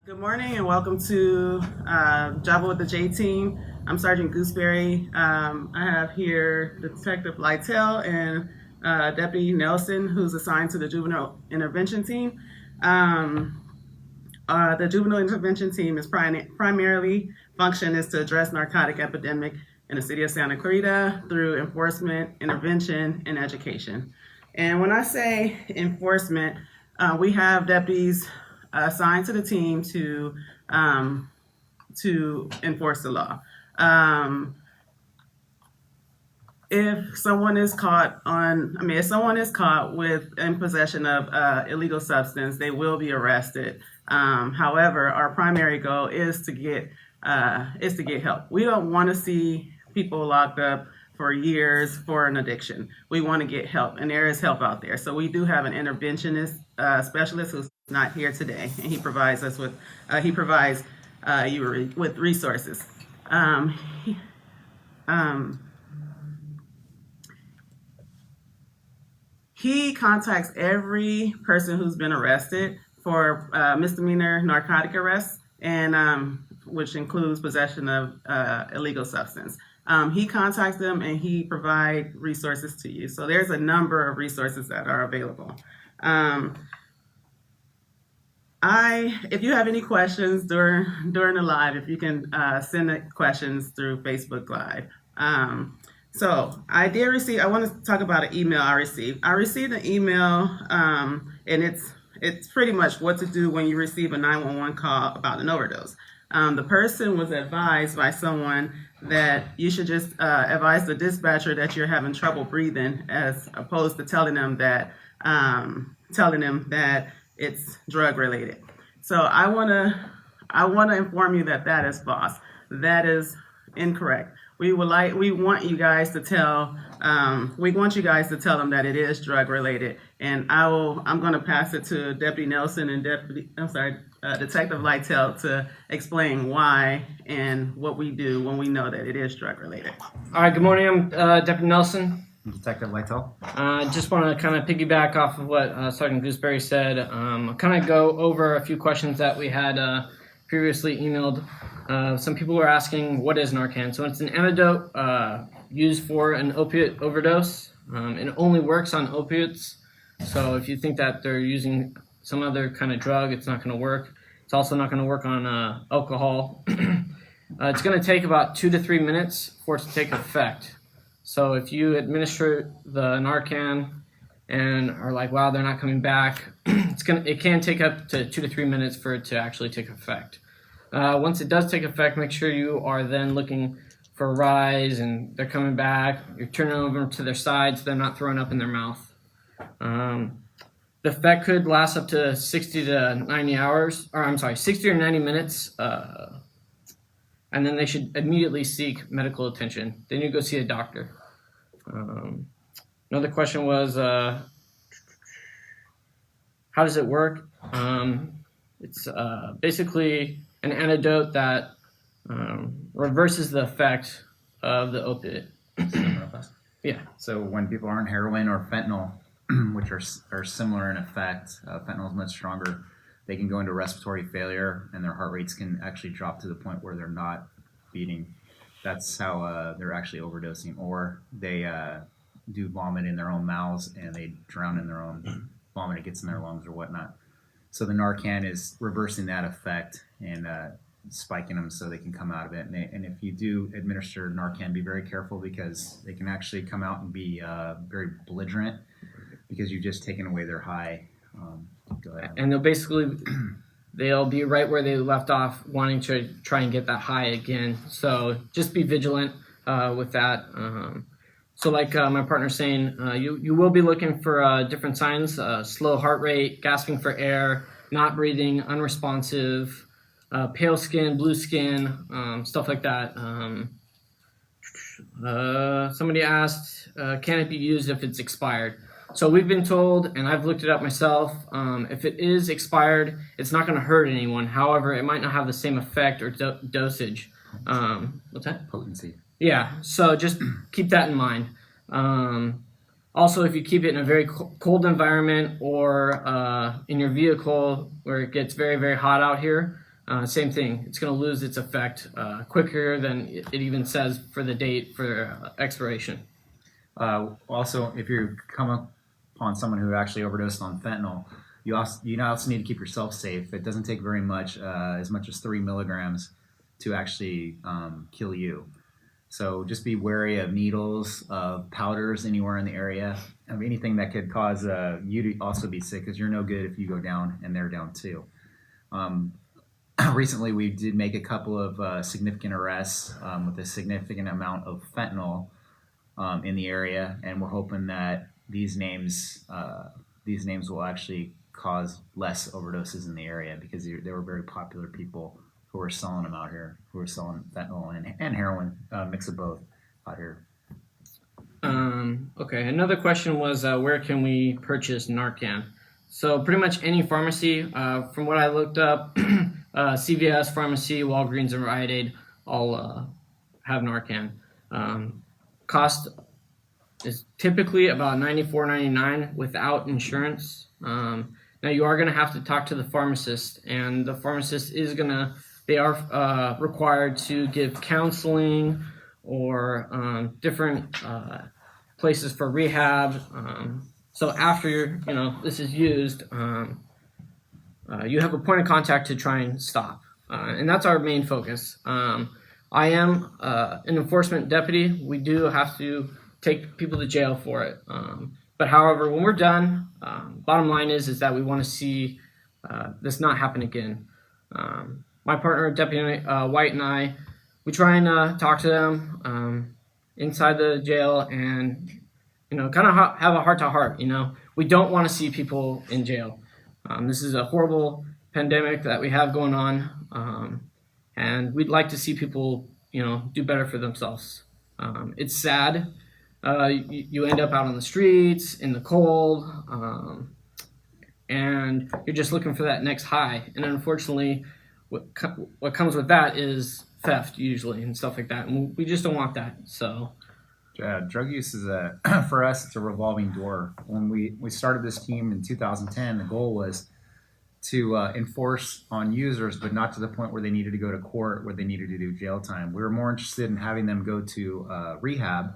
Good morning and welcome to Java with the J Team. I'm Sergeant Gooseberry. I have here Detective Lytell and Deputy Nelson, who's assigned to the Juvenile Intervention Team. The Juvenile Intervention Team is primarily function is to address narcotic epidemic in the City of Santa Clarita through enforcement, intervention, and education. And when I say enforcement, we have deputies assigned to the team to enforce the law. If someone is caught with in possession of illegal substance, they will be arrested. However, our primary goal is to get help. We don't want to see people locked up for years for an addiction. We want to get help, and there is help out there. So we do have an interventionist specialist who's not here today, and he provides us with you with resources. He contacts every person who's been arrested for misdemeanor narcotic arrests, and which includes possession of illegal substance. He contacts them and he provides resources to you. So there's a number of resources that are available. If you have any questions during the live, if you can send the questions through Facebook Live. So I want to talk about an email I received. I received an email, and it's pretty much what to do when you receive a 911 call about an overdose. The person was advised by someone that you should just advise the dispatcher that you're having trouble breathing, as opposed to telling them that it's drug related. So I want to inform you that is false. That is incorrect. We want you guys to tell them that it is drug related, and I'm going to pass it to Deputy Nelson and Detective Lytell to explain why and what we do when we know that it is drug related. All right, good morning. I'm Deputy Nelson. Detective Lytell. Just want to kind of piggyback off of what Sergeant Gooseberry said. I'll kind of go over a few questions that we had previously emailed. Some people were asking, what is Narcan? So it's an antidote used for an opiate overdose. It only works on opiates. So if you think that they're using some other kind of drug, it's not going to work. It's also not going to work on alcohol. It's going to take about 2 to 3 minutes for it to take effect. So if you administer the Narcan and are like, wow, they're not coming back, it can take up to 2 to 3 minutes for it to actually take effect. Once it does take effect, make sure you are then looking for a rise and they're coming back. You're turning over to their side so they're not throwing up in their mouth. The effect could last up to 60 or 90 minutes. And then they should immediately seek medical attention. Then you go see a doctor. Another question was, how does it work? It's basically an antidote that reverses the effect of the opiate. Yeah. So when people are on heroin or fentanyl, which are similar in effect, fentanyl is much stronger. They can go into respiratory failure, and their heart rates can actually drop to the point where they're not beating. That's how they're actually overdosing, or they do vomit in their own mouths and they drown in their own vomit. It gets in their lungs or whatnot. So the Narcan is reversing that effect and spiking them so they can come out of it. And if you do administer Narcan, be very careful, because they can actually come out and be very belligerent because you've just taken away their high. Go ahead. And they'll be right where they left off, wanting to try and get that high again. So just be vigilant with that. So like my partner's saying, you will be looking for different signs: slow heart rate, gasping for air, not breathing, unresponsive, pale skin, blue skin, stuff like that. Somebody asked, can it be used if it's expired? So we've been told, and I've looked it up myself, if it is expired, it's not going to hurt anyone. However, it might not have the same effect or dosage. What's that? Potency. Yeah, so just keep that in mind. Also, if you keep it in a very cold environment or in your vehicle where it gets very, very hot out here, same thing. It's going to lose its effect quicker than it even says for the date for expiration. Also, if you come upon someone who actually overdosed on fentanyl, you also need to keep yourself safe. It doesn't take very much, as much as 3 milligrams, to actually kill you. So just be wary of needles, powders anywhere in the area, of anything that could cause you to also be sick, because you're no good if you go down and they're down too. Recently, we did make a couple of significant arrests with a significant amount of fentanyl in the area, and we're hoping that these names will actually cause less overdoses in the area, because they were very popular people who were selling them out here, who were selling fentanyl and heroin, mix of both out here. Okay, another question was where can we purchase Narcan? So pretty much any pharmacy, from what I looked up, CVS, Pharmacy, Walgreens, and Rite Aid all have Narcan. Cost is typically about $94.99 without insurance. Now you are going to have to talk to the pharmacist, and the pharmacist they are required to give counseling or different places for rehab. So after this is used, you have a point of contact to try and stop, and that's our main focus. I am an enforcement deputy. We do have to take people to jail for it. But however, when we're done, bottom line is that we want to see this not happen again. My partner, Deputy White, and I, we try and talk to them inside the jail, and kind of have a heart-to-heart. We don't want to see people in jail. This is a horrible pandemic that we have going on, and we'd like to see people, do better for themselves. It's sad. You end up out on the streets in the cold, and you're just looking for that next high. And unfortunately, what comes with that is theft usually and stuff like that, and we just don't want that. So drug use is for us, it's a revolving door. When we started this team in 2010, the goal was to enforce on users, but not to the point where they needed to go to court, where they needed to do jail time. We were more interested in having them go to rehab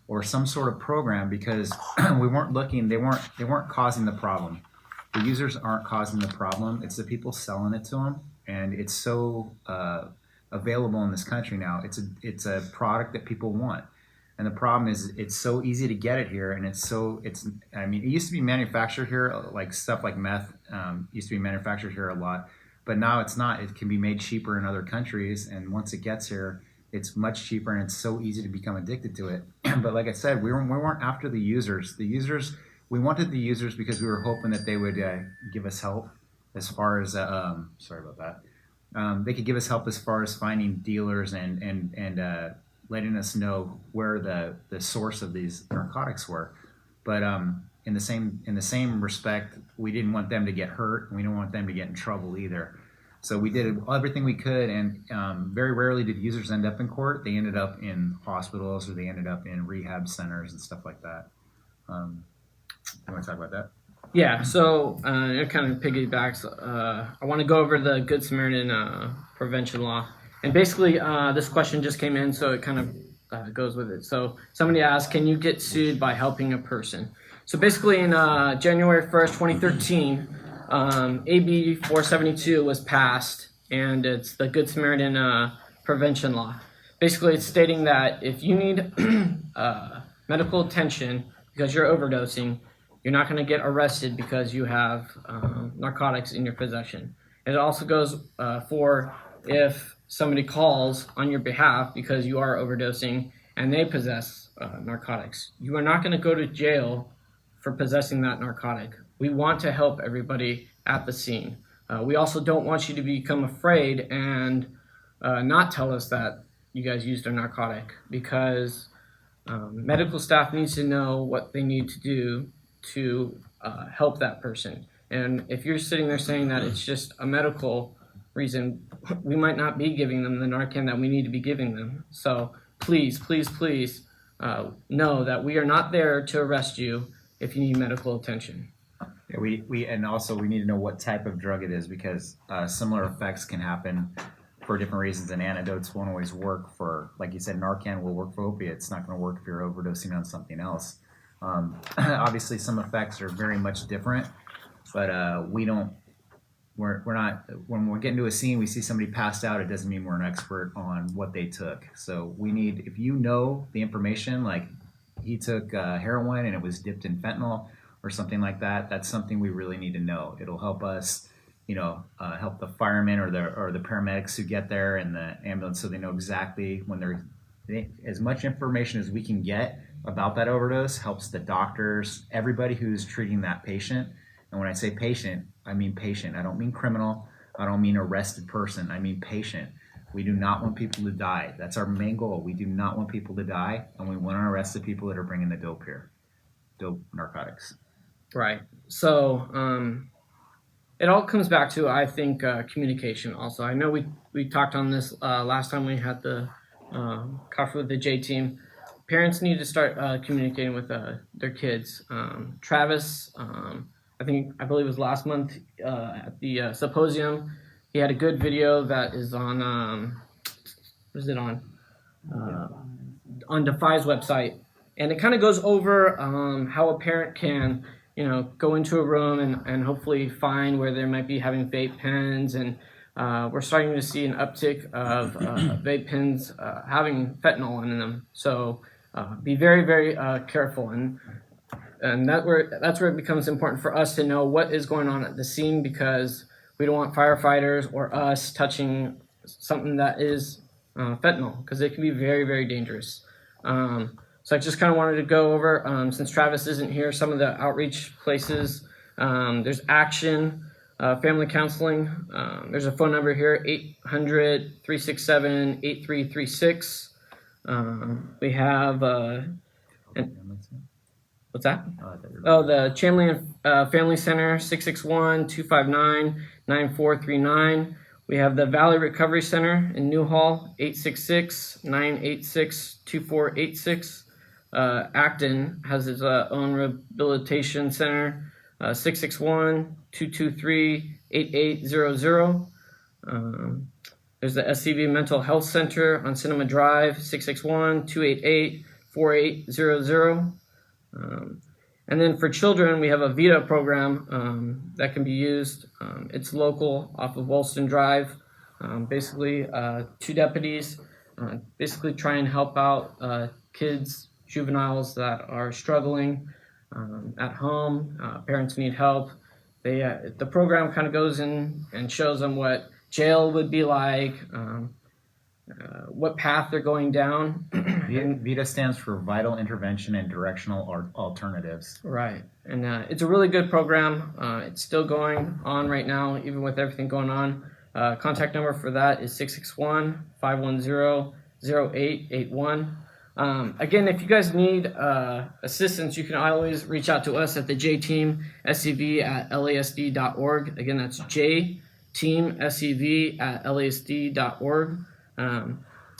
or some sort of program, because we weren't looking. They weren't causing the problem. The users aren't causing the problem. It's the people selling it to them, and it's so available in this country now. It's a product that people want. And the problem is it's so easy to get it here, and it used to be manufactured here, like stuff like meth used to be manufactured here a lot, but now it's not. It can be made cheaper in other countries, and once it gets here, it's much cheaper, and it's so easy to become addicted to it. But like I said, we weren't after the users. We wanted the users because we were hoping that they would give us help as far as sorry about that. They could give us help as far as finding dealers and letting us know where the source of these narcotics were. But in the same respect, we didn't want them to get hurt, and we didn't want them to get in trouble either. So we did everything we could, and very rarely did users end up in court. They ended up in hospitals, or they ended up in rehab centers and stuff like that. You want to talk about that? Yeah, so it kind of piggybacks. I want to go over the Good Samaritan prevention law. And basically, this question just came in, so it kind of goes with it. So somebody asked, can you get sued by helping a person? So basically, in January 1st, 2013, AB 472 was passed, and it's the Good Samaritan prevention law. Basically, it's stating that if you need medical attention because you're overdosing, you're not going to get arrested because you have narcotics in your possession. It also goes for if somebody calls on your behalf because you are overdosing and they possess narcotics. You are not going to go to jail for possessing that narcotic. We want to help everybody at the scene. We also don't want you to become afraid and not tell us that you guys used a narcotic, because medical staff needs to know what they need to do to help that person. And if you're sitting there saying that it's just a medical reason, we might not be giving them the Narcan that we need to be giving them. So please, please, please know that we are not there to arrest you if you need medical attention. Yeah, we and also we need to know what type of drug it is, because similar effects can happen for different reasons, and antidotes won't always work for, like you said, Narcan will work for opiates. It's not going to work if you're overdosing on something else. Obviously, some effects are very much different, but we're not, when we're getting to a scene, we see somebody passed out, it doesn't mean we're an expert on what they took. So we need, if you know the information, like he took heroin and it was dipped in fentanyl or something like that, that's something we really need to know. It'll help us, help the firemen or the paramedics who get there and the ambulance, so they know exactly when as much information as we can get about that overdose helps the doctors, everybody who's treating that patient. And when I say patient, I mean patient. I don't mean criminal. I don't mean arrested person. I mean patient. We do not want people to die. That's our main goal. We do not want people to die, and we want to arrest the people that are bringing the dope here, narcotics. Right. So it all comes back to, I think, communication also. I know we talked on this last time we had the coffee with the J team. Parents need to start communicating with their kids. Travis, I believe it was last month at the symposium, he had a good video that is on, what is it on? On Defy's website. And it kind of goes over how a parent can, go into a room and hopefully find where they might be having vape pens. And we're starting to see an uptick of vape pens having fentanyl in them. So be very, very careful. And that's where it becomes important for us to know what is going on at the scene, because we don't want firefighters or us touching something that is fentanyl, because it can be very, very dangerous. So I just kind of wanted to go over, since Travis isn't here, some of the outreach places. There's Action, Family Counseling. There's a phone number here, 800-367-8336. We have... What's that? The Chamberlain Family Center, 661-259-9439. We have the Valley Recovery Center in Newhall, 866-986-2486. Acton has its own rehabilitation center, 661-223-8800. There's the SCV Mental Health Center on Cinema Drive, 661-288-4800. And then for children, we have a VITA program that can be used. It's local off of Woolston Drive. Basically, two deputies basically try and help out kids, juveniles that are struggling at home. Parents need help. The program kind of goes in and shows them what jail would be like, what path they're going down. VITA stands for Vital Intervention and Directional Alternatives. Right. And it's a really good program. It's still going on right now, even with everything going on. Contact number for that is 661-510-0881. Again, if you guys need assistance, you can always reach out to us at the J-Team, SCV at LASD.org. Again, that's J-Team, SCV at LASD.org.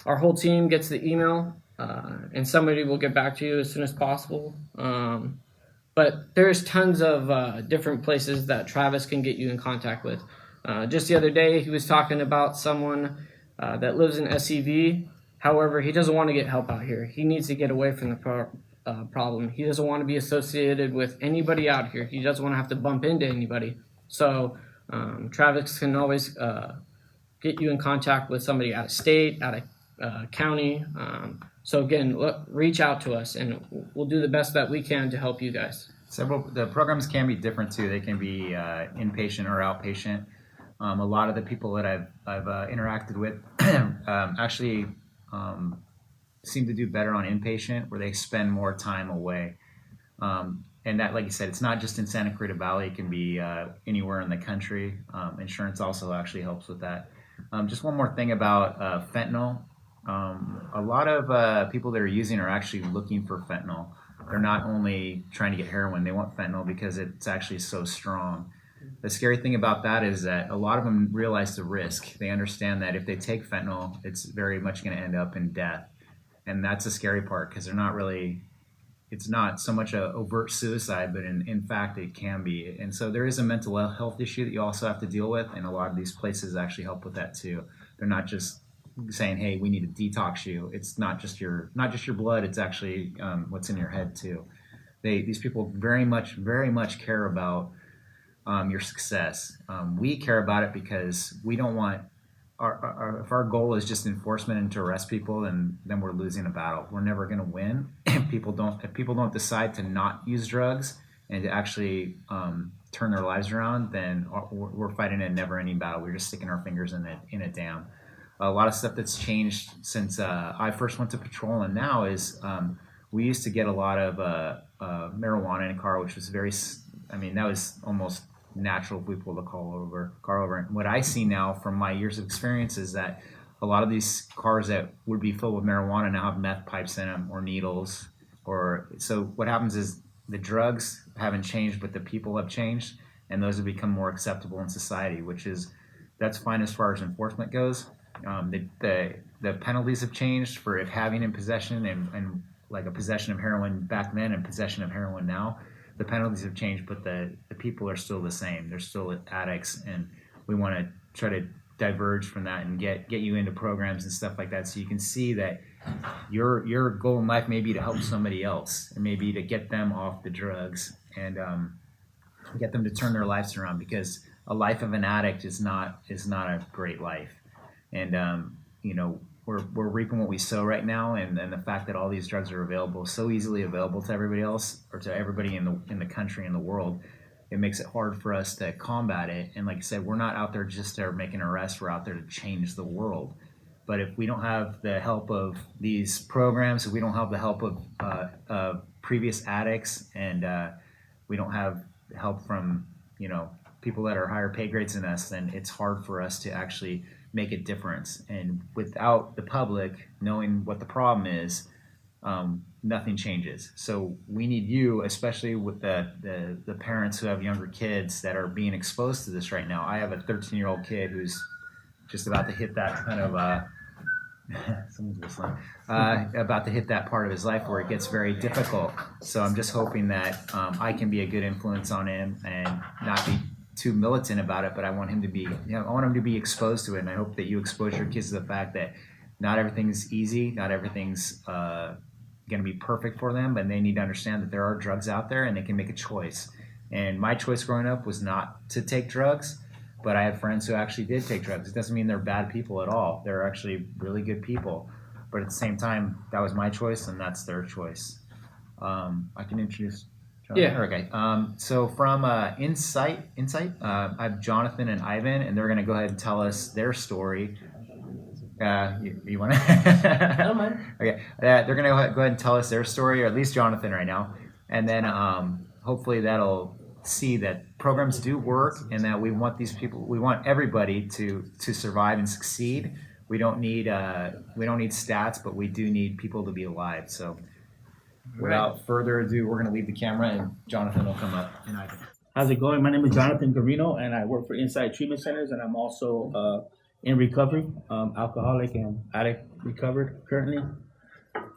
Our whole team gets the email, and somebody will get back to you as soon as possible. But there's tons of different places that Travis can get you in contact with. Just the other day, he was talking about someone that lives in SCV. However, he doesn't want to get help out here. He needs to get away from the problem. He doesn't want to be associated with anybody out here. He doesn't want to have to bump into anybody. So Travis can always get you in contact with somebody out of state, out of county. So again, reach out to us, and we'll do the best that we can to help you guys. The programs can be different too. They can be inpatient or outpatient. A lot of the people that I've interacted with actually seem to do better on inpatient, where they spend more time away. And that, like you said, it's not just in Santa Clarita Valley. It can be anywhere in the country. Insurance also actually helps with that. Just one more thing about fentanyl. A lot of people that are using are actually looking for fentanyl. They're not only trying to get heroin, they want fentanyl because it's actually so strong. The scary thing about that is that a lot of them realize the risk. They understand that if they take fentanyl, it's very much going to end up in death. And that's the scary part, because they're not really it's not so much a overt suicide, but in fact it can be. And so there is a mental health issue that you also have to deal with, and a lot of these places actually help with that too. They're not just saying, hey, we need to detox you. It's not just your blood, it's actually what's in your head too. These people very much care about your success. We care about it because we don't want if our goal is just enforcement and to arrest people, then we're losing a battle. We're never going to win if people don't decide to not use drugs and to actually turn their lives around. Then we're fighting a never-ending battle. We're just sticking our fingers in a dam. A lot of stuff that's changed since I first went to patrol and now is we used to get a lot of marijuana in a car, which was that was almost natural if we pulled a car over. And what I see now from my years of experience is that a lot of these cars that would be filled with marijuana now have meth pipes in them or needles. So what happens is the drugs haven't changed, but the people have changed, and those have become more acceptable in society, that's fine as far as enforcement goes. The penalties have changed for if having in possession and like a possession of heroin back then and possession of heroin now. The penalties have changed, but the people are still the same. They're still addicts, and we want to try to diverge from that and get you into programs and stuff like that, so you can see that your goal in life may be to help somebody else, and maybe to get them off the drugs and get them to turn their lives around, because a life of an addict is not a great life. And we're reaping what we sow right now, and the fact that all these drugs are available, so easily available to everybody else, or to everybody in the country and the world, it makes it hard for us to combat it. And like I said, we're not out there just to make an arrest, we're out there to change the world. But if we don't have the help of these programs, if we don't have the help of previous addicts, and we don't have help from people that are higher pay grades than us, then it's hard for us to actually make a difference. And without the public knowing what the problem is, nothing changes. So we need you, especially with the parents who have younger kids that are being exposed to this right now. I have a 13-year-old kid who's just about to hit that kind of someone's whistling, about to hit that part of his life where it gets very difficult. So I'm just hoping that I can be a good influence on him and not be too militant about it, but I want him to be exposed to it. And I hope that you expose your kids to the fact that not everything's easy, not everything's going to be perfect for them, but they need to understand that there are drugs out there and they can make a choice. And my choice growing up was not to take drugs, but I had friends who actually did take drugs. It doesn't mean they're bad people at all. They're actually really good people. But at the same time, that was my choice and that's their choice. I can introduce Jonathan. Yeah. Okay. So from Insight, I have Jonathan and Ivan, and they're going to go ahead and tell us their story. You want to? I don't mind. Okay. They're going to go ahead and tell us their story, or at least Jonathan right now. And then hopefully that'll see that programs do work, and that we want everybody to survive and succeed. We don't need stats, but we do need people to be alive. So without further ado, we're going to leave the camera and Jonathan will come up. And Ivan. How's it going? My name is Jonathan Garino, and I work for Insight Treatment Centers, and I'm also in recovery, alcoholic and addict recovered currently.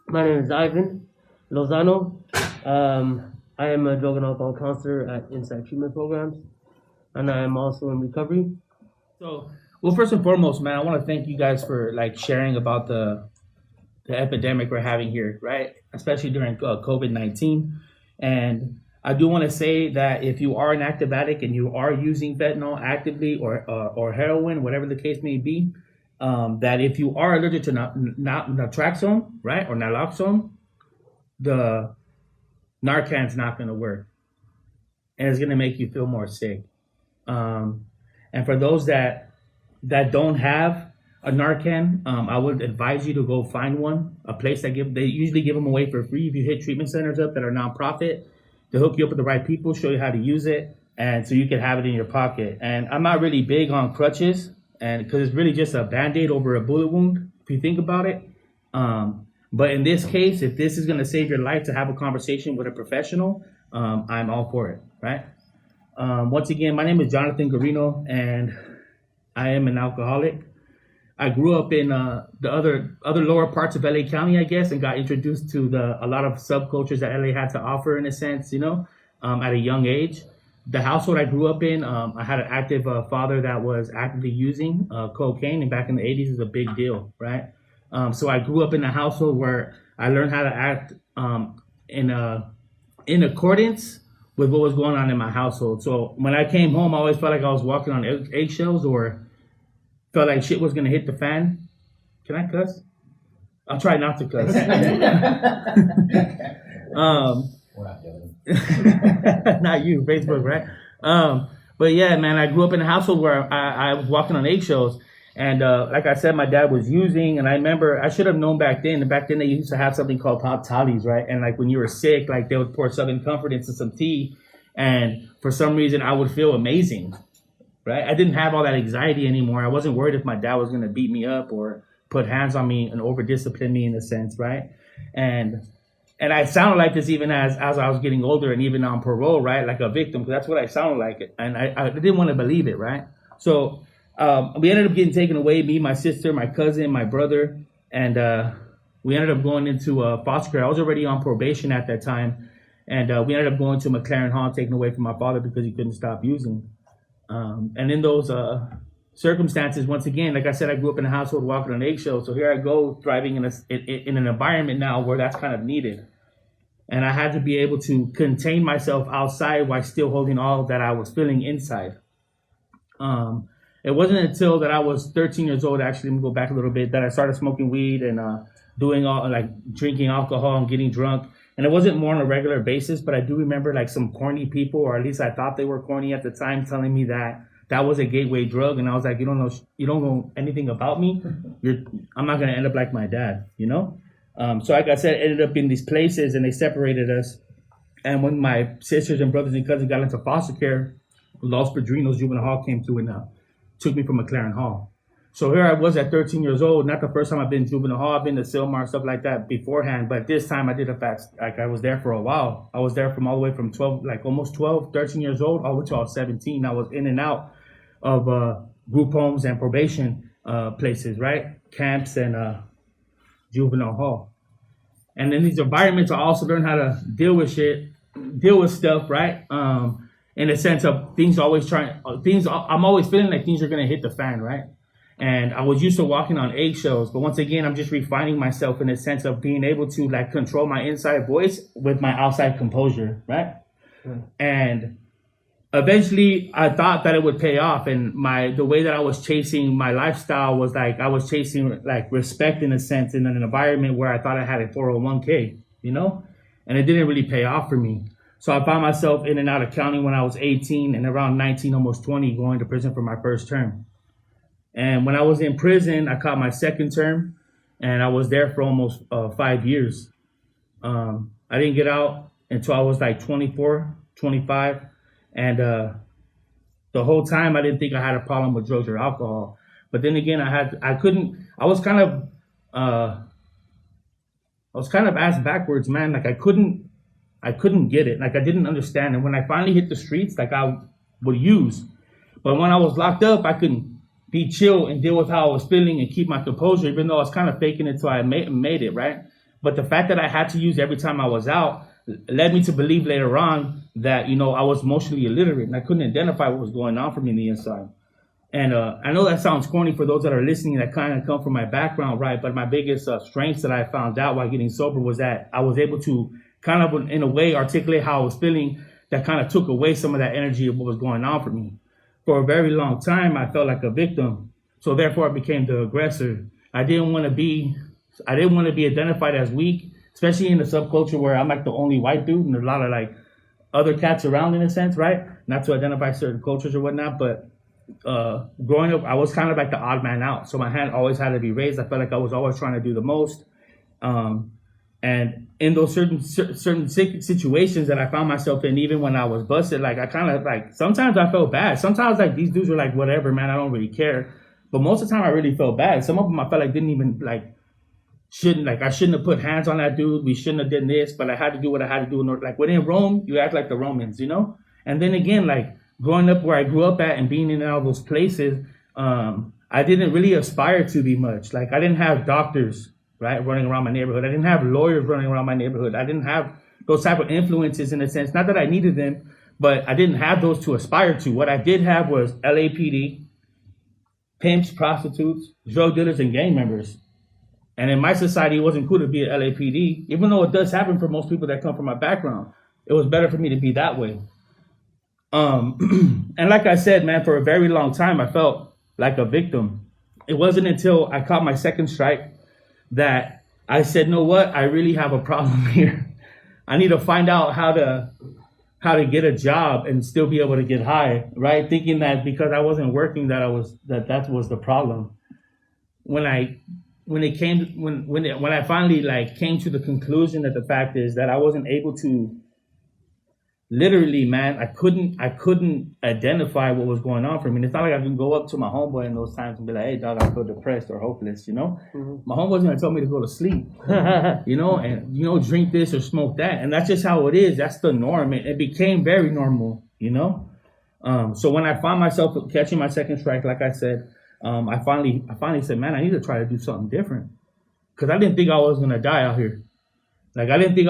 My name is Ivan Lozano. I am a drug and alcohol counselor at Insight Treatment Programs, and I am also in recovery. So, well, first and foremost, man, I want to thank you guys for sharing about the epidemic we're having here, right? Especially during COVID-19. And I do want to say that if you are an active addict and you are using fentanyl actively or heroin, whatever the case may be, that if you are allergic to naltrexone, right, or naloxone, the Narcan's not going to work, and it's going to make you feel more sick. And for those that don't have a Narcan, I would advise you to go find one. A place they usually give them away for free. If you hit treatment centers up that are nonprofit, to hook you up with the right people, show you how to use it, and so you can have it in your pocket. And I'm not really big on crutches, and because it's really just a Band-Aid over a bullet wound, if you think about it. But in this case, if this is going to save your life to have a conversation with a professional, I'm all for it, right? Once again, my name is Jonathan Garino, and I am an alcoholic. I grew up in the other lower parts of LA County, I guess, and got introduced to a lot of subcultures that LA had to offer, in a sense, at a young age. The household I grew up in, I had an active father that was actively using cocaine, and back in the 80s, it was a big deal, right? So I grew up in a household where I learned how to act in accordance with what was going on in my household. So when I came home, I always felt like I was walking on eggshells, or felt like shit was gonna hit the fan. Can I cuss? I'll try not to cuss. We're not doing it. Not you, Facebook, right? But yeah, man, I grew up in a household where I was walking on eggshells. And like I said, my dad was using, and I remember I should have known back then. And back then they used to have something called hot toddies, right? And like when you were sick, like they would pour Southern Comfort into some tea, and for some reason I would feel amazing, right? I didn't have all that anxiety anymore. I wasn't worried if my dad was gonna beat me up or put hands on me and over discipline me, in a sense, right? And I sounded like this even as I was getting older, and even on parole, right? Like a victim, because that's what I sounded like. And I didn't want to believe it, right? So we ended up getting taken away, me, my sister, my cousin, my brother, and we ended up going into foster care. I was already on probation at that time, and we ended up going to McLaren Hall, taken away from my father because he couldn't stop using. And in those circumstances, once again, like I said, I grew up in a household walking on eggshells. So here I go, thriving in an environment now where that's kind of needed. And I had to be able to contain myself outside while still holding all that I was feeling inside. It wasn't until that I was 13 years old, actually, let me go back a little bit, that I started smoking weed and doing all, like, drinking alcohol and getting drunk. And it wasn't more on a regular basis, but I do remember like some corny people, or at least I thought they were corny at the time, telling me that was a gateway drug. And I was like, you don't know anything about me. I'm not going to end up like my dad, So like I said, ended up in these places, and they separated us. And when my sisters and brothers and cousins got into foster care, Los Padrinos Juvenile Hall came through and took me from McLaren Hall. So here I was at 13 years old. Not the first time I've been to Juvenile Hall. I've been to Silmar, stuff like that beforehand. But this time I did I was there for a while. I was there from all the way from 12, like almost 12, 13 years old, all the way till I was 17. I was in and out of group homes and probation places, right? Camps and Juvenile Hall. And in these environments, I also learned how to deal with stuff, right? In the sense of I'm always feeling like things are going to hit the fan, right? And I was used to walking on eggshells, but once again, I'm just refining myself in the sense of being able to like control my inside voice with my outside composure, right? And eventually I thought that it would pay off. And the way that I was chasing my lifestyle was like, I was chasing like respect, in a sense, in an environment where I thought I had a 401k, and it didn't really pay off for me. So I found myself in and out of county when I was 18, and around 19, almost 20, going to prison for my first term. And when I was in prison, I caught my second term, and I was there for almost 5 years. I didn't get out until I was like 24, 25. And the whole time I didn't think I had a problem with drugs or alcohol. But then again, I was kind of ass backwards, man. Like I couldn't get it. Like I didn't understand. And when I finally hit the streets, like I would use. But when I was locked up, I couldn't be chill and deal with how I was feeling and keep my composure, even though I was kind of faking it till I made it, right? But the fact that I had to use every time I was out led me to believe later on that, I was emotionally illiterate and I couldn't identify what was going on for me on the inside. And I know that sounds corny for those that are listening that kind of come from my background, right? But my biggest strengths that I found out while getting sober was that I was able to kind of, in a way, articulate how I was feeling that kind of took away some of that energy of what was going on for me. For a very long time, I felt like a victim. So therefore, I became the aggressor. I didn't want to be identified as weak, especially in the subculture where I'm like the only white dude and there's a lot of like other cats around, in a sense, right? Not to identify certain cultures or whatnot, but growing up, I was kind of like the odd man out. So my hand always had to be raised. I felt like I was always trying to do the most. And in those certain situations that I found myself in, even when I was busted, like I kind of like, sometimes I felt bad. Sometimes like these dudes were like, whatever, man, I don't really care. But most of the time I really felt bad. Some of them I felt like didn't even like, I shouldn't have put hands on that dude. We shouldn't have done this, but I had to do what I had to do. Like when in Rome, you act like the Romans, And then again, like growing up where I grew up at and being in all those places, I didn't really aspire to be much. Like, I didn't have doctors, right, running around my neighborhood. I didn't have lawyers running around my neighborhood. I didn't have those type of influences in a sense. Not that I needed them, but I didn't have those to aspire to. What I did have was LAPD, pimps, prostitutes, drug dealers, and gang members. And in my society, it wasn't cool to be an LAPD, even though it does happen for most people that come from my background. It was better for me to be that way. And like I said, man, for a very long time, I felt like a victim. It wasn't until I caught my second strike that I said, "Know what? I really have a problem here. I need to find out how to get a job and still be able to get high," right? Thinking that because I wasn't working, that was the problem. When I finally like came to the conclusion that the fact is that I wasn't able to, literally, man, I couldn't identify what was going on for me. And it's not like I can go up to my homeboy in those times and be like, "Hey, dog, I feel depressed or hopeless," you know? Mm-hmm. My homeboy's gonna tell me to go to sleep, you know, and, you know, drink this or smoke that. And that's just how it is. That's the norm. It became very normal, you know? So when I found myself catching my second strike, like I said, I finally said, "Man, I need to try to do something different." Because I didn't think I was gonna die out here. Like, I didn't think,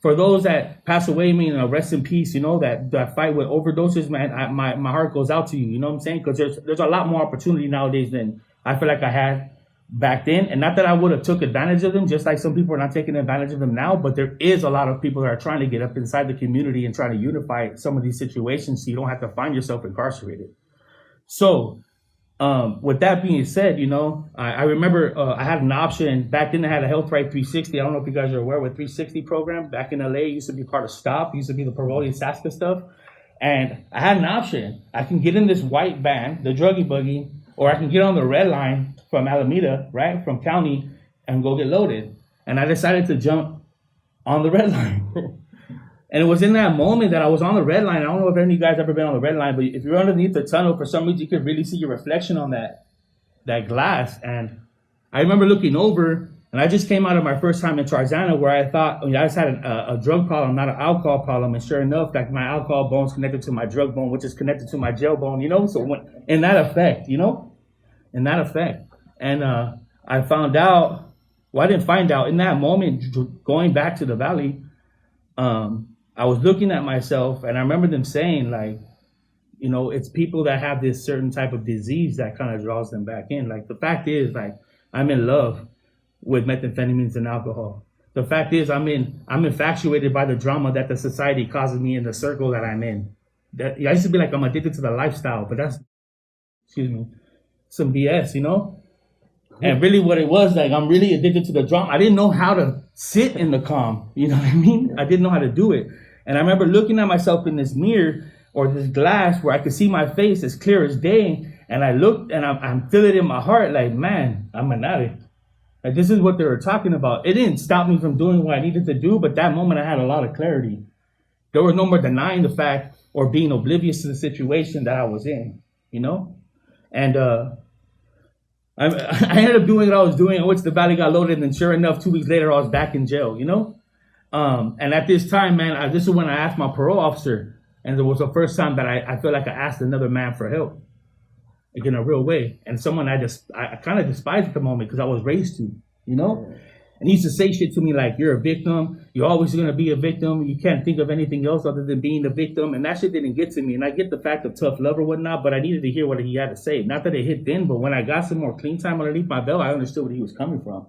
for those that pass away, rest in peace, you know, that fight with overdoses, man, my heart goes out to you, you know what I'm saying? Because there's a lot more opportunity nowadays than I feel like I had back then. And not that I would have took advantage of them, just like some people are not taking advantage of them now, but there is a lot of people that are trying to get up inside the community and trying to unify some of these situations so you don't have to find yourself incarcerated. So, with that being said, you know, I remember I had an option back then. I had a Health Right 360. I don't know if you guys are aware with 360 program back in LA. It used to be part of STOP. It used to be the Parole and Saska stuff. And I had an option. I can get in this white van, the druggy buggy, or I can get on the red line from Alameda, right, from county, and go get loaded. And I decided to jump on the red line. And it was in that moment that I was on the red line. I don't know if any of you guys ever been on the red line, but if you're underneath the tunnel, for some reason, you could really see your reflection on that glass. And I remember looking over, and I just came out of my first time in Tarzana where I thought, I just had a drug problem, not an alcohol problem. And sure enough, like, my alcohol bone's connected to my drug bone, which is connected to my jail bone, you know? So in that effect, you know? In that effect. And I found out, well, I didn't find out. In that moment, going back to the valley, I was looking at myself, and I remember them saying, like, you know, it's people that have this certain type of disease that kind of draws them back in. Like, the fact is, like, I'm in love with methamphetamines and alcohol. The fact is, I'm infatuated by the drama that the society causes me in the circle that I'm in. That I used to be like, I'm addicted to the lifestyle, but that's, some BS, you know? And really what it was, like, I'm really addicted to the drama. I didn't know how to sit in the calm. You know what I mean? I didn't know how to do it. And I remember looking at myself in this mirror or this glass where I could see my face as clear as day. And I looked, and I'm feeling it in my heart, like, man, I'm an addict. Like, this is what they were talking about. It didn't stop me from doing what I needed to do, but that moment I had a lot of clarity. There was no more denying the fact or being oblivious to the situation that I was in, you know? And I ended up doing what I was doing. I went to the valley, got loaded, and sure enough, 2 weeks later, I was back in jail, you know? And at this time, man, this is when I asked my parole officer, and it was the first time that I feel like I asked another man for help, like, in a real way. And someone I kind of despised at the moment because I was raised to, you know? And he used to say shit to me like, "You're a victim. You're always going to be a victim. You can't think of anything else other than being a victim." And that shit didn't get to me. And I get the fact of tough love or whatnot, but I needed to hear what he had to say. Not that it hit then, but when I got some more clean time underneath my belt, I understood where he was coming from.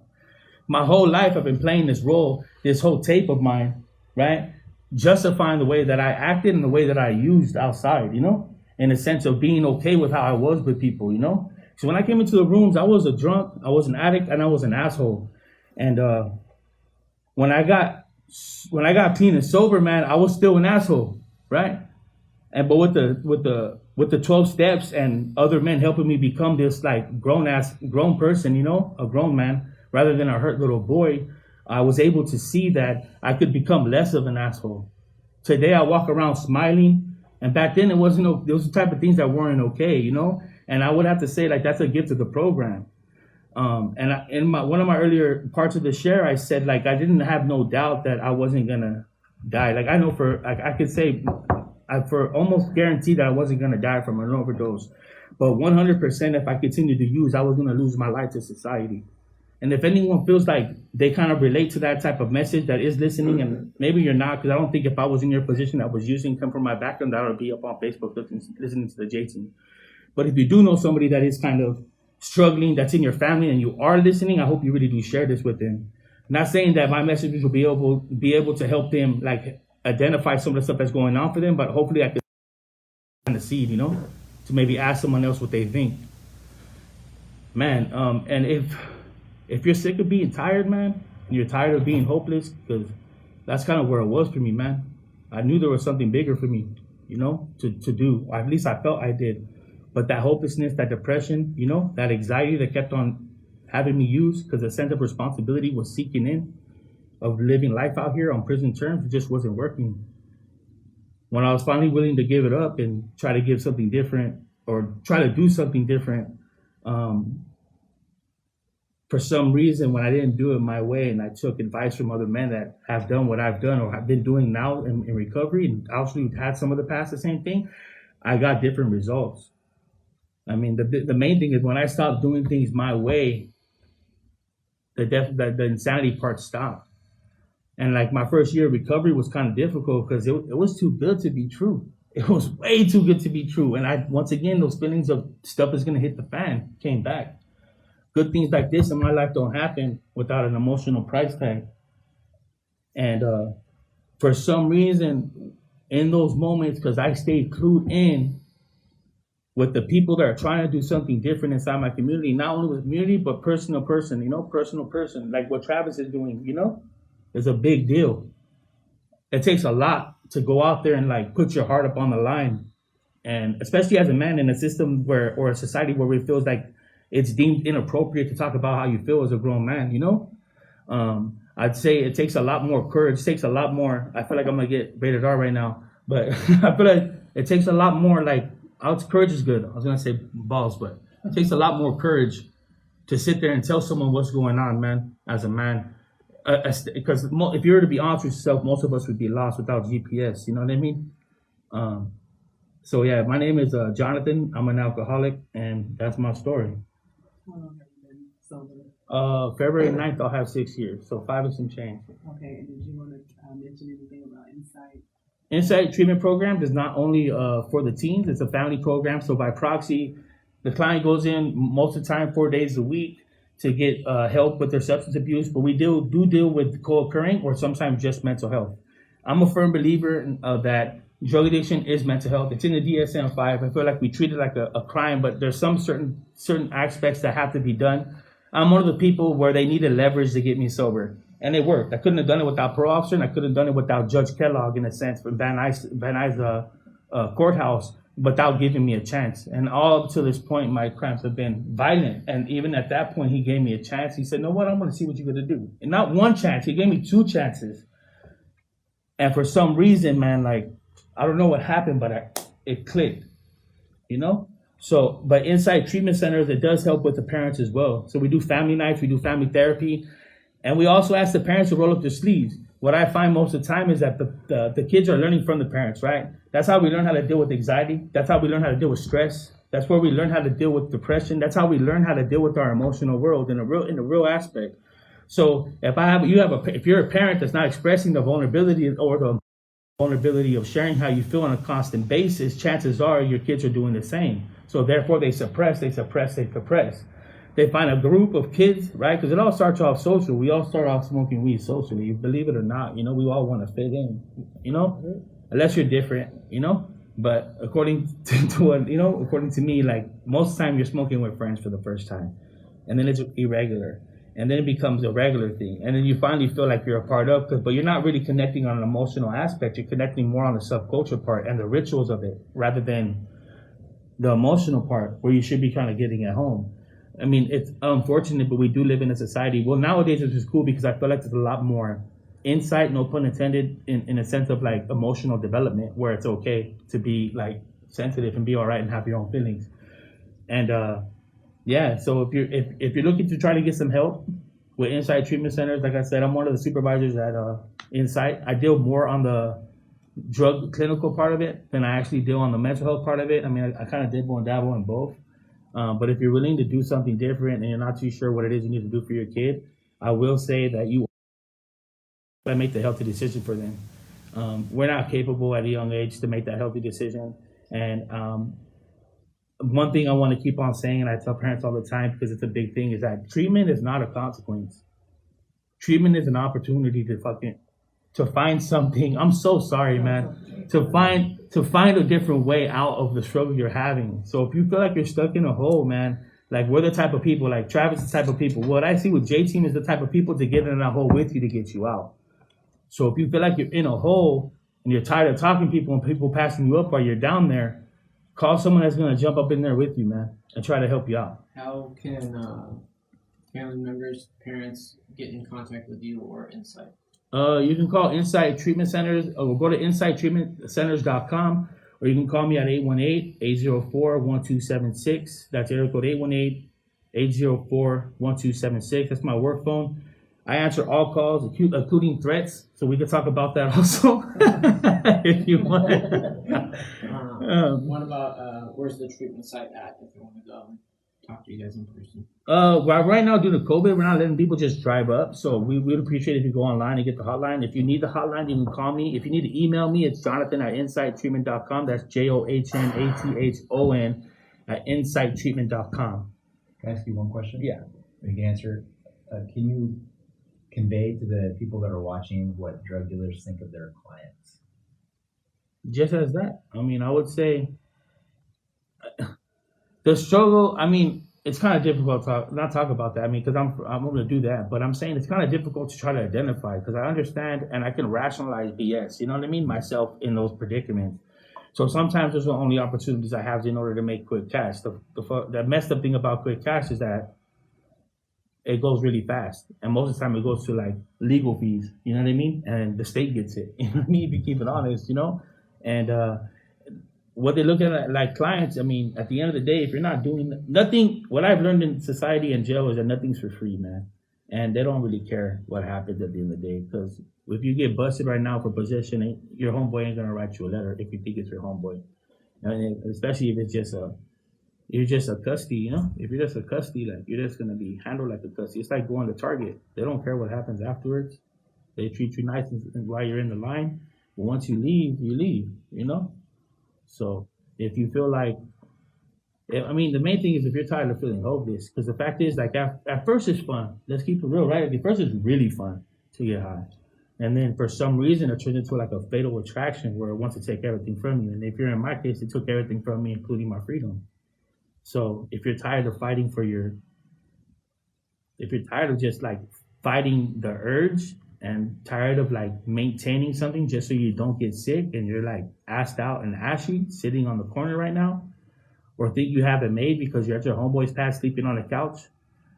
My whole life, I've been playing this role, this whole tape of mine, right? Justifying the way that I acted and the way that I used outside, you know? In a sense of being okay with how I was with people, you know? So when I came into the rooms, I was a drunk, I was an addict, and I was an asshole. And when I got clean and sober, man, I was still an asshole, right? And but with the 12 steps and other men helping me become this like grown person, you know, a grown man rather than a hurt little boy, I was able to see that I could become less of an asshole. Today I walk around smiling, and back then those are the type of things that weren't okay, you know. And I would have to say, like, that's a gift of the program. In one of my earlier parts of the share, I said, like, I didn't have no doubt that I wasn't gonna die. Like, I know I could say I for almost guaranteed that I wasn't gonna die from an overdose. But 100%, if I continue to use, I was going to lose my life to society. And if anyone feels like they kind of relate to that type of message that is listening, and maybe you're not, because I don't think if I was in your position that was using, come from my background, that I would be up on Facebook listening to the J team. But if you do know somebody that is kind of struggling, that's in your family, and you are listening, I hope you really do share this with them. Not saying that my messages will be able to help them like identify some of the stuff that's going on for them, but hopefully I can plant the seed, to maybe ask someone else what they think. Man, and if you're sick of being tired, man, and you're tired of being hopeless, because that's kind of where it was for me, man. I knew there was something bigger for me, to do. Or at least I felt I did. But that hopelessness, that depression, that anxiety that kept on having me use, because the sense of responsibility was seeking in, of living life out here on prison terms, it just wasn't working. When I was finally willing to give it up and try to give something different, or try to do something different, for some reason, when I didn't do it my way, and I took advice from other men that have done what I've done or have been doing now in recovery, and actually had some of the past the same thing, I got different results. I mean, the main thing is when I stopped doing things my way, the insanity part stopped. And like my first year of recovery was kind of difficult because it was too good to be true. It was way too good to be true. And once again, those feelings of stuff is going to hit the fan came back. Good things like this in my life don't happen without an emotional price tag. And for some reason, in those moments, because I stayed clued in with the people that are trying to do something different inside my community, not only with community, but person to person, like what Travis is doing, is a big deal. It takes a lot to go out there and like put your heart up on the line. And especially as a man in a system or a society where it feels like it's deemed inappropriate to talk about how you feel as a grown man, I'd say it takes a lot more courage. It takes a lot more. I feel like I'm going to get rated R right now, but I feel like it takes a lot more courage is good. I was going to say balls, but it takes a lot more courage to sit there and tell someone what's going on, man, as a man. Because if you were to be honest with yourself, most of us would be lost without GPS. You know what I mean? So yeah, my name is Jonathan. I'm an alcoholic, and that's my story. How long have you been sober? February 9th, I'll have 6 years, so 5 and some change. Okay, and did you want to mention anything about Insight? Insight treatment program is not only for the teens, it's a family program. So by proxy, the client goes in most of the time 4 days a week to get help with their substance abuse, but we do deal with co-occurring or sometimes just mental health. I'm a firm believer that drug addiction is mental health. It's in the DSM-5. I feel like we treat it like a crime, but there's some certain aspects that have to be done. I'm one of the people where they needed leverage to get me sober, and it worked. I couldn't have done it without parole officer, and I couldn't have done it without Judge Kellogg, in a sense, from Van Nuys courthouse, without giving me a chance. And all up to this point, my crimes have been violent. And even at that point, he gave me a chance. He said, "No, what? I'm going to see what you're going to do." And not one chance. He gave me 2 chances. And for some reason, man, I don't know what happened, but it clicked, So, but inside treatment centers, it does help with the parents as well. So we do family nights, we do family therapy, and we also ask the parents to roll up their sleeves. What I find most of the time is that the kids are learning from the parents, right? That's how we learn how to deal with anxiety. That's how we learn how to deal with stress. That's where we learn how to deal with depression. That's how we learn how to deal with our emotional world in a real aspect. So if you're a parent that's not expressing the vulnerability or the vulnerability of sharing how you feel on a constant basis, chances are your kids are doing the same. So therefore they suppress. They find a group of kids, right? Because it all starts off social. We all start off smoking weed socially, believe it or not. We all want to fit in, unless you're different, But according to me, most of the time you're smoking with friends for the first time, and then it's irregular. And then it becomes a regular thing. And then you finally feel like you're a part of it, but you're not really connecting on an emotional aspect. You're connecting more on the subculture part and the rituals of it rather than the emotional part where you should be kind of getting at home. I mean, it's unfortunate, but we do live in a society. Well, nowadays it's just cool because I feel like there's a lot more insight, no pun intended, in a sense of emotional development where it's okay to be sensitive and be all right and have your own feelings. And, yeah, so if you're looking to try to get some help with Insight Treatment Centers, like I said, I'm one of the supervisors at Insight. I deal more on the drug clinical part of it than I actually deal on the mental health part of it. I mean, I kind of dibble and dabble in both. But if you're willing to do something different and you're not too sure what it is you need to do for your kid, I will say that you make the healthy decision for them. We're not capable at a young age to make that healthy decision. And one thing I want to keep on saying, and I tell parents all the time because it's a big thing, is that treatment is not a consequence. Treatment is an opportunity to find something. I'm so sorry, man. To find a different way out of the struggle you're having. So if you feel like you're stuck in a hole, man, like we're the type of people, like Travis is the type of people. What I see with J-Team is the type of people to get in that hole with you to get you out. So if you feel like you're in a hole and you're tired of talking to people and people passing you up while you're down there, call someone that's gonna jump up in there with you, man, and try to help you out. How can family members, parents get in contact with you or Insight? You can call Insight Treatment Centers, or go to insighttreatmentcenters.com, or you can call me at 818-804-1276. That's area code 818-804-1276. That's my work phone. I answer all calls, including threats, so we can talk about that also if you want. What about where's the treatment site at if you want to go and talk to you guys in person? Well, right now, due to COVID, we're not letting people just drive up. So we would appreciate if you go online and get the hotline. If you need the hotline, you can call me. If you need to email me, it's Jonathan@insighttreatment.com. That's JOHNATHON @insighttreatment.com. Can I ask you one question? Yeah. You can answer. Can you convey to the people that are watching what drug dealers think of their clients? Just as that. I mean, I would say the struggle, I mean, it's kind of difficult to not talk about that. I mean, because I'm going to do that, but I'm saying it's kind of difficult to try to identify because I understand and I can rationalize BS, you know what I mean, myself in those predicaments. So sometimes those are the only opportunities I have in order to make quick cash. The messed up thing about quick cash is that it goes really fast. And most of the time it goes to like legal fees, you know what I mean? And the state gets it, you know what I mean? If you keep it honest, you know? And what they look at like clients, I mean, at the end of the day, if you're not doing nothing, what I've learned in society and jail is that nothing's for free, man. And they don't really care what happens at the end of the day. Because if you get busted right now for possession, your homeboy ain't gonna write you a letter if you think it's your homeboy. And especially if it's just you're just a custody, you know? If you're just a custody, like you're just gonna be handled like a custody. It's like going to Target. They don't care what happens afterwards. They treat you nice while you're in the line. But once you leave, you know? So if you feel like, I mean, the main thing is if you're tired of feeling hopeless, because the fact is, like, at first it's fun. Let's keep it real, right? At first it's really fun to get high. And then for some reason it turns into like a fatal attraction where it wants to take everything from you. And if you're in my case, it took everything from me, including my freedom. So if you're tired of fighting if you're tired of just like fighting the urge and tired of like maintaining something just so you don't get sick and you're like assed out and ashy sitting on the corner right now, or think you have it made because you're at your homeboy's pad sleeping on the couch,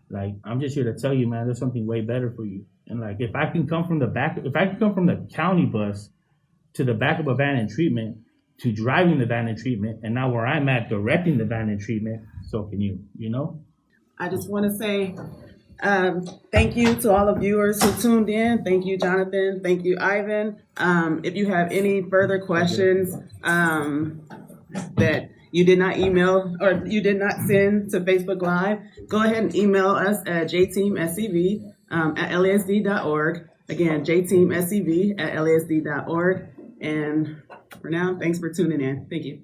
like I'm just here to tell you, man, there's something way better for you. And like if I can come from the county bus to the back of a van in treatment to driving the van in treatment, and now where I'm at directing the van in treatment, so can you, you know? I just want to say thank you to all the viewers who tuned in. Thank you, Jonathan. Thank you, Ivan. If you have any further questions that you did not email or you did not send to Facebook Live, go ahead and email us at jteamscv at lasd.org. Again, jteamscv at lasd.org. And for now, thanks for tuning in. Thank you.